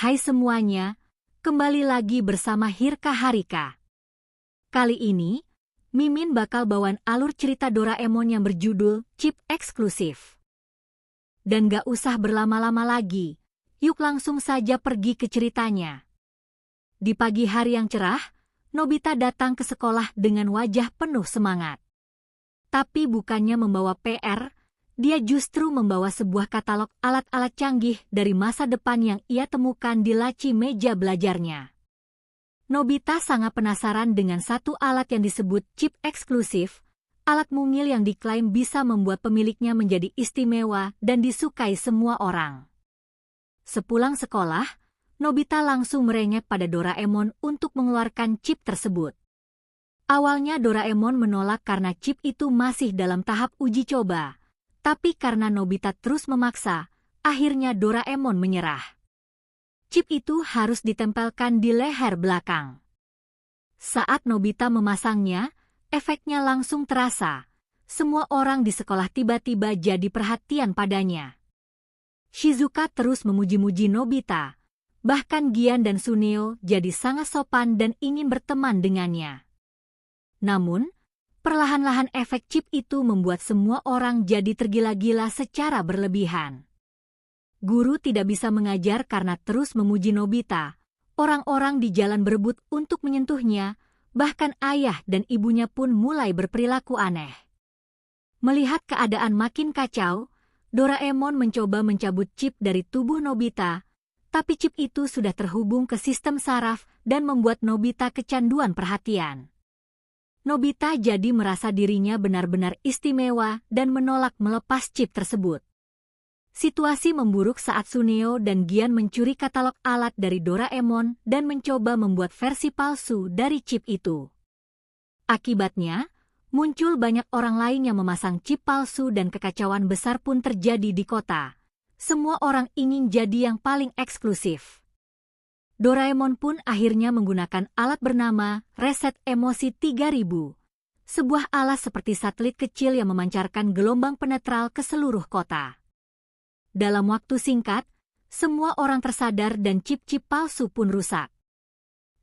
Hai semuanya, kembali lagi bersama Hirka Harika. Kali ini, Mimin bakal bawain alur cerita Doraemon yang berjudul Chip Eksklusif. Dan gak usah berlama-lama lagi, yuk langsung saja pergi ke ceritanya. Di pagi hari yang cerah, Nobita datang ke sekolah dengan wajah penuh semangat. Tapi bukannya membawa PR, dia justru membawa sebuah katalog alat-alat canggih dari masa depan yang ia temukan di laci meja belajarnya. Nobita sangat penasaran dengan satu alat yang disebut chip eksklusif, alat mungil yang diklaim bisa membuat pemiliknya menjadi istimewa dan disukai semua orang. Sepulang sekolah, Nobita langsung merengek pada Doraemon untuk mengeluarkan chip tersebut. Awalnya Doraemon menolak karena chip itu masih dalam tahap uji coba. Tapi karena Nobita terus memaksa, akhirnya Doraemon menyerah. Chip itu harus ditempelkan di leher belakang. Saat Nobita memasangnya, efeknya langsung terasa. Semua orang di sekolah tiba-tiba jadi perhatian padanya. Shizuka terus memuji-muji Nobita. Bahkan Gian dan Suneo jadi sangat sopan dan ingin berteman dengannya. Namun, perlahan-lahan efek chip itu membuat semua orang jadi tergila-gila secara berlebihan. Guru tidak bisa mengajar karena terus memuji Nobita. Orang-orang di jalan berebut untuk menyentuhnya, bahkan ayah dan ibunya pun mulai berperilaku aneh. Melihat keadaan makin kacau, Doraemon mencoba mencabut chip dari tubuh Nobita, tapi chip itu sudah terhubung ke sistem saraf dan membuat Nobita kecanduan perhatian. Nobita jadi merasa dirinya benar-benar istimewa dan menolak melepas chip tersebut. Situasi memburuk saat Suneo dan Gian mencuri katalog alat dari Doraemon dan mencoba membuat versi palsu dari chip itu. Akibatnya, muncul banyak orang lain yang memasang chip palsu dan kekacauan besar pun terjadi di kota. Semua orang ingin jadi yang paling eksklusif. Doraemon pun akhirnya menggunakan alat bernama Reset Emosi 3000, sebuah alat seperti satelit kecil yang memancarkan gelombang penetral ke seluruh kota. Dalam waktu singkat, semua orang tersadar dan chip-chip palsu pun rusak.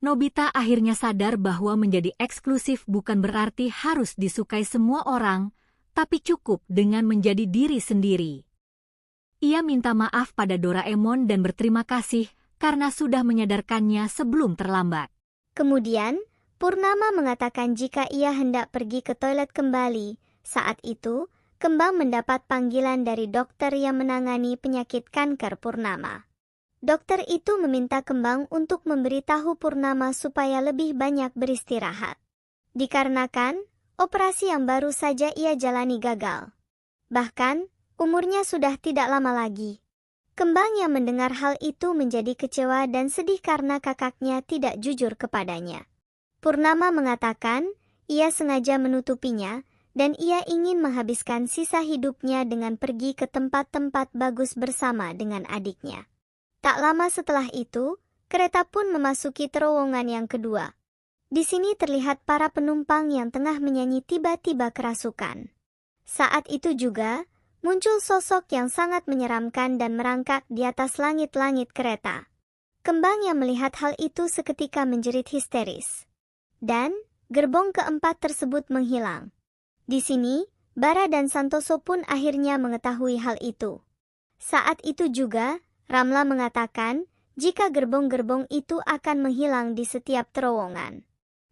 Nobita akhirnya sadar bahwa menjadi eksklusif bukan berarti harus disukai semua orang, tapi cukup dengan menjadi diri sendiri. Ia minta maaf pada Doraemon dan berterima kasih karena sudah menyadarkannya sebelum terlambat. Kemudian, Purnama mengatakan jika ia hendak pergi ke toilet kembali. Saat itu, Kembang mendapat panggilan dari dokter yang menangani penyakit kanker Purnama. Dokter itu meminta Kembang untuk memberitahu Purnama supaya lebih banyak beristirahat. Dikarenakan, operasi yang baru saja ia jalani gagal. Bahkan, umurnya sudah tidak lama lagi. Kembang yang mendengar hal itu menjadi kecewa dan sedih karena kakaknya tidak jujur kepadanya. Purnama mengatakan, ia sengaja menutupinya, dan ia ingin menghabiskan sisa hidupnya dengan pergi ke tempat-tempat bagus bersama dengan adiknya. Tak lama setelah itu, kereta pun memasuki terowongan yang kedua. Di sini terlihat para penumpang yang tengah menyanyi tiba-tiba kerasukan. Saat itu juga, muncul sosok yang sangat menyeramkan dan merangkak di atas langit-langit kereta. Kembang yang melihat hal itu seketika menjerit histeris. Dan, gerbong keempat tersebut menghilang. Di sini, Bara dan Santoso pun akhirnya mengetahui hal itu. Saat itu juga, Ramla mengatakan, jika gerbong-gerbong itu akan menghilang di setiap terowongan.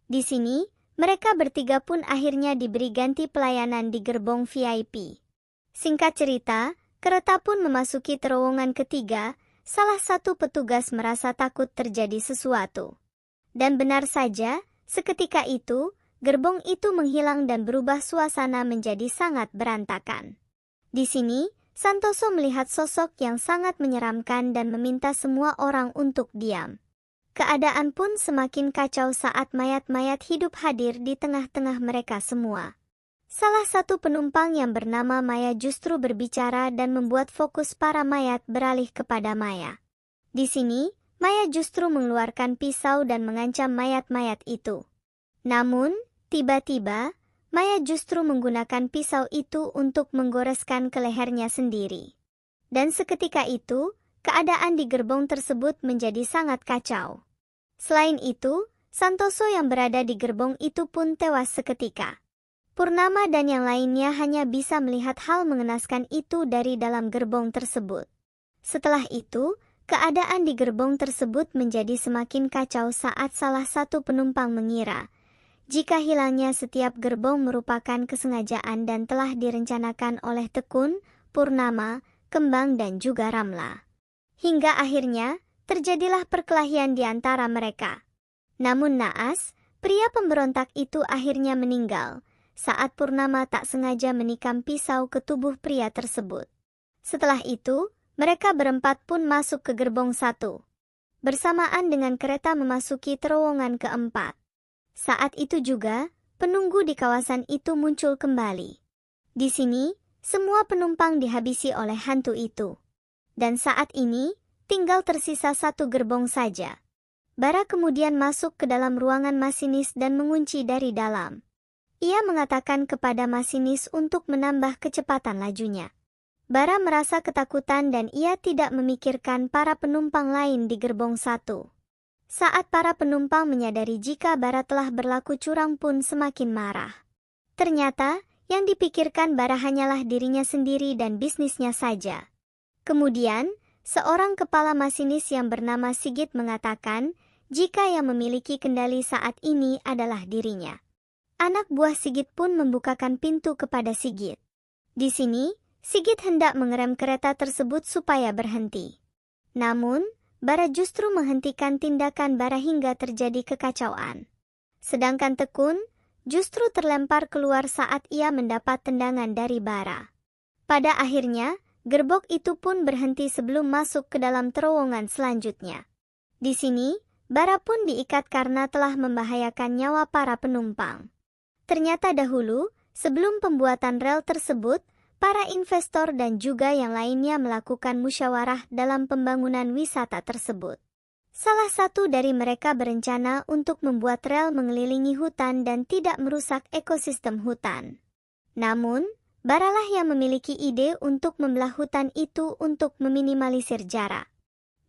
Di sini, mereka bertiga pun akhirnya diberi ganti pelayanan di gerbong VIP. Singkat cerita, kereta pun memasuki terowongan ketiga, salah satu petugas merasa takut terjadi sesuatu. Dan benar saja, seketika itu, gerbong itu menghilang dan berubah suasana menjadi sangat berantakan. Di sini, Santoso melihat sosok yang sangat menyeramkan dan meminta semua orang untuk diam. Keadaan pun semakin kacau saat mayat-mayat hidup hadir di tengah-tengah mereka semua. Salah satu penumpang yang bernama Maya justru berbicara dan membuat fokus para mayat beralih kepada Maya. Di sini, Maya justru mengeluarkan pisau dan mengancam mayat-mayat itu. Namun, tiba-tiba, Maya justru menggunakan pisau itu untuk menggoreskan ke lehernya sendiri. Dan seketika itu, keadaan di gerbong tersebut menjadi sangat kacau. Selain itu, Santoso yang berada di gerbong itu pun tewas seketika. Purnama dan yang lainnya hanya bisa melihat hal mengenaskan itu dari dalam gerbong tersebut. Setelah itu, keadaan di gerbong tersebut menjadi semakin kacau saat salah satu penumpang mengira jika hilangnya setiap gerbong merupakan kesengajaan dan telah direncanakan oleh Tekun, Purnama, Kembang dan juga Ramla. Hingga akhirnya, terjadilah perkelahian di antara mereka. Namun naas, pria pemberontak itu akhirnya meninggal saat Purnama tak sengaja menikam pisau ke tubuh pria tersebut. Setelah itu, mereka berempat pun masuk ke gerbong 1. Bersamaan dengan kereta memasuki terowongan keempat. Saat itu juga, penunggu di kawasan itu muncul kembali. Di sini, semua penumpang dihabisi oleh hantu itu. Dan saat ini, tinggal tersisa satu gerbong saja. Bara kemudian masuk ke dalam ruangan masinis dan mengunci dari dalam. Ia mengatakan kepada masinis untuk menambah kecepatan lajunya. Bara merasa ketakutan dan ia tidak memikirkan para penumpang lain di gerbong 1. Saat para penumpang menyadari jika Bara telah berlaku curang pun semakin marah. Ternyata, yang dipikirkan Bara hanyalah dirinya sendiri dan bisnisnya saja. Kemudian, seorang kepala masinis yang bernama Sigit mengatakan jika yang memiliki kendali saat ini adalah dirinya. Anak buah Sigit pun membukakan pintu kepada Sigit. Di sini, Sigit hendak mengerem kereta tersebut supaya berhenti. Namun, Bara justru menghentikan tindakan Bara hingga terjadi kekacauan. Sedangkan Tekun justru terlempar keluar saat ia mendapat tendangan dari Bara. Pada akhirnya, gerbong itu pun berhenti sebelum masuk ke dalam terowongan selanjutnya. Di sini, Bara pun diikat karena telah membahayakan nyawa para penumpang. Ternyata dahulu, sebelum pembuatan rel tersebut, para investor dan juga yang lainnya melakukan musyawarah dalam pembangunan wisata tersebut. Salah satu dari mereka berencana untuk membuat rel mengelilingi hutan dan tidak merusak ekosistem hutan. Namun, Baralah yang memiliki ide untuk membelah hutan itu untuk meminimalisir jarak.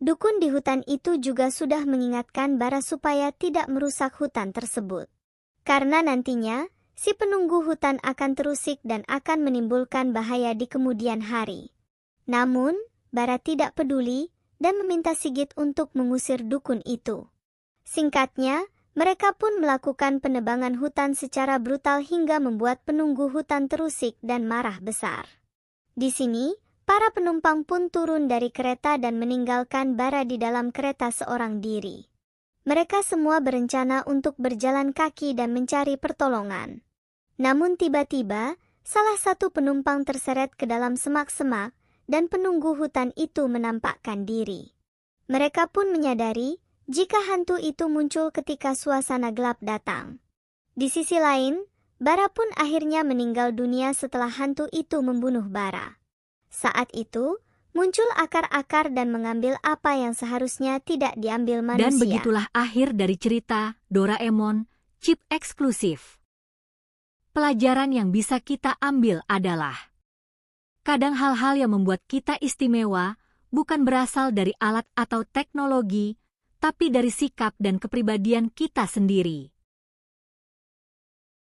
Dukun di hutan itu juga sudah mengingatkan Bara supaya tidak merusak hutan tersebut. Karena nantinya, si penunggu hutan akan terusik dan akan menimbulkan bahaya di kemudian hari. Namun, Bara tidak peduli dan meminta Sigit untuk mengusir dukun itu. Singkatnya, mereka pun melakukan penebangan hutan secara brutal hingga membuat penunggu hutan terusik dan marah besar. Di sini, para penumpang pun turun dari kereta dan meninggalkan Bara di dalam kereta seorang diri. Mereka semua berencana untuk berjalan kaki dan mencari pertolongan. Namun tiba-tiba, salah satu penumpang terseret ke dalam semak-semak dan penunggu hutan itu menampakkan diri. Mereka pun menyadari jika hantu itu muncul ketika suasana gelap datang. Di sisi lain, Bara pun akhirnya meninggal dunia setelah hantu itu membunuh Bara. Saat itu, muncul akar-akar dan mengambil apa yang seharusnya tidak diambil manusia. Dan begitulah akhir dari cerita Doraemon Chip Eksklusif. Pelajaran yang bisa kita ambil adalah, kadang hal-hal yang membuat kita istimewa bukan berasal dari alat atau teknologi, tapi dari sikap dan kepribadian kita sendiri.